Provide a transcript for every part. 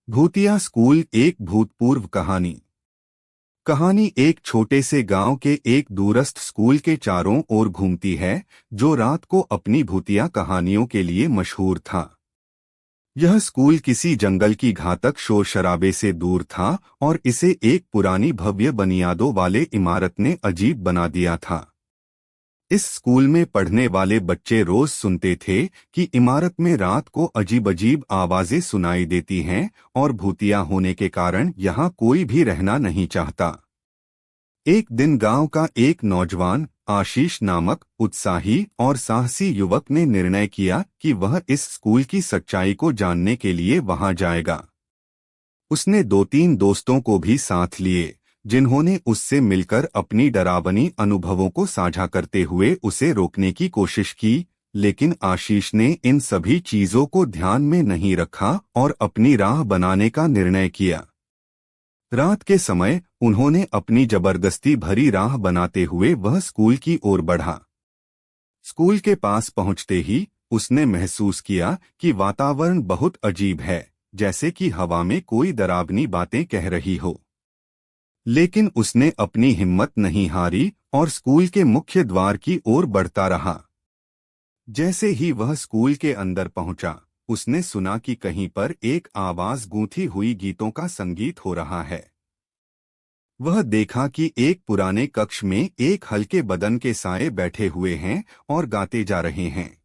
भूतिया स्कूल एक भूतपूर्व कहानी। कहानी एक छोटे से गांव के एक दूरस्थ स्कूल के चारों ओर घूमती है, जो रात को अपनी भूतिया कहानियों के लिए मशहूर था। यह स्कूल किसी जंगल की घातक शोर शराबे से दूर था और इसे एक पुरानी भव्य बुनियादों वाले इमारत ने अजीब बना दिया था। इस स्कूल में पढ़ने वाले बच्चे रोज सुनते थे कि इमारत में रात को अजीब अजीब आवाजें सुनाई देती हैं और भूतिया होने के कारण यहाँ कोई भी रहना नहीं चाहता। एक दिन गांव का एक नौजवान आशीष नामक उत्साही और साहसी युवक ने निर्णय किया कि वह इस स्कूल की सच्चाई को जानने के लिए वहां जाएगा। उसने दो तीन दोस्तों को भी साथ लिए, जिन्होंने उससे मिलकर अपनी डरावनी अनुभवों को साझा करते हुए उसे रोकने की कोशिश की, लेकिन आशीष ने इन सभी चीजों को ध्यान में नहीं रखा और अपनी राह बनाने का निर्णय किया। रात के समय उन्होंने अपनी जबरदस्ती भरी राह बनाते हुए वह स्कूल की ओर बढ़ा। स्कूल के पास पहुंचते ही उसने महसूस किया कि वातावरण बहुत अजीब है, जैसे कि हवा में कोई डरावनी बातें कह रही हो। लेकिन उसने अपनी हिम्मत नहीं हारी और स्कूल के मुख्य द्वार की ओर बढ़ता रहा। जैसे ही वह स्कूल के अंदर पहुंचा, उसने सुना कि कहीं पर एक आवाज गूंथी हुई गीतों का संगीत हो रहा है। वह देखा कि एक पुराने कक्ष में एक हल्के बदन के साए बैठे हुए हैं और गाते जा रहे हैं।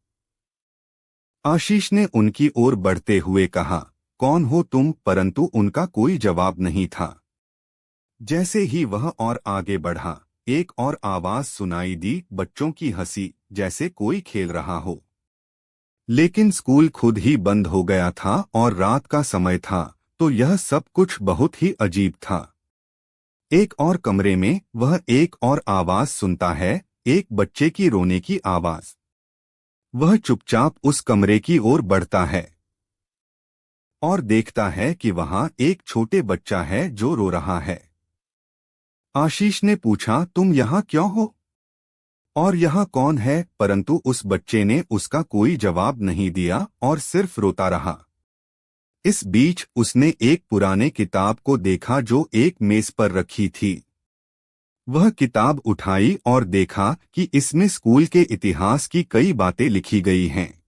आशीष ने उनकी ओर बढ़ते हुए कहा, "कौन हो तुम?" परंतु उनका कोई जवाब नहीं था। जैसे ही वह और आगे बढ़ा, एक और आवाज सुनाई दी, बच्चों की हंसी, जैसे कोई खेल रहा हो। लेकिन स्कूल खुद ही बंद हो गया था और रात का समय था, तो यह सब कुछ बहुत ही अजीब था। एक और कमरे में वह एक और आवाज सुनता है, एक बच्चे की रोने की आवाज। वह चुपचाप उस कमरे की ओर बढ़ता है और देखता है कि वहां एक छोटे बच्चा है जो रो रहा है। आशीष ने पूछा, "तुम यहाँ क्यों हो? और यहाँ कौन है?" परंतु उस बच्चे ने उसका कोई जवाब नहीं दिया और सिर्फ रोता रहा। इस बीच उसने एक पुराने किताब को देखा जो एक मेज पर रखी थी। वह किताब उठाई और देखा कि इसमें स्कूल के इतिहास की कई बातें लिखी गई हैं।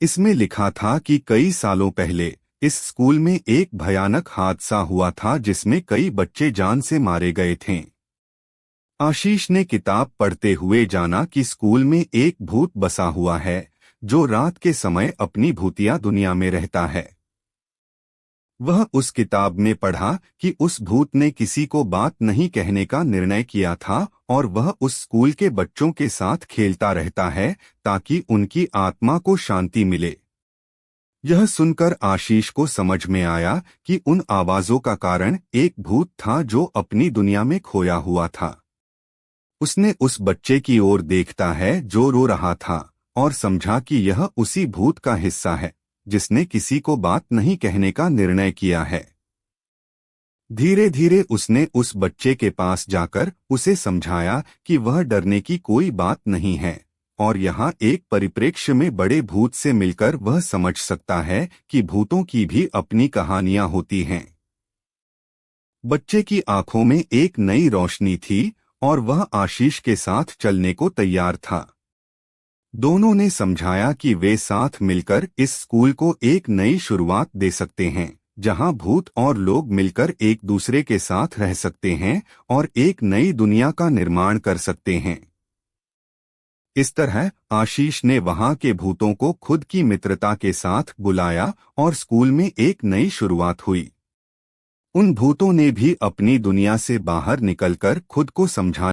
इसमें लिखा था कि कई सालों पहले इस स्कूल में एक भयानक हादसा हुआ था जिसमें कई बच्चे जान से मारे गए थे। आशीष ने किताब पढ़ते हुए जाना कि स्कूल में एक भूत बसा हुआ है, जो रात के समय अपनी भूतिया दुनिया में रहता है। वह उस किताब में पढ़ा कि उस भूत ने किसी को बात नहीं कहने का निर्णय किया था और वह उस स्कूल के बच्चों के साथ खेलता रहता है ताकि उनकी आत्मा को शांति मिले। यह सुनकर आशीष को समझ में आया कि उन आवाजों का कारण एक भूत था जो अपनी दुनिया में खोया हुआ था। उसने उस बच्चे की ओर देखता है जो रो रहा था और समझा कि यह उसी भूत का हिस्सा है जिसने किसी को बात नहीं कहने का निर्णय किया है। धीरे धीरे उसने उस बच्चे के पास जाकर उसे समझाया कि वह डरने की कोई बात नहीं है और यहाँ एक परिप्रेक्ष्य में बड़े भूत से मिलकर वह समझ सकता है कि भूतों की भी अपनी कहानियां होती हैं। बच्चे की आंखों में एक नई रोशनी थी और वह आशीष के साथ चलने को तैयार था। दोनों ने समझाया कि वे साथ मिलकर इस स्कूल को एक नई शुरुआत दे सकते हैं, जहां भूत और लोग मिलकर एक दूसरे के साथ रह सकते हैं और एक नई दुनिया का निर्माण कर सकते हैं। इस तरह आशीष ने वहां के भूतों को खुद की मित्रता के साथ बुलाया और स्कूल में एक नई शुरुआत हुई। उन भूतों ने भी अपनी दुनिया से बाहर निकलकर खुद को समझा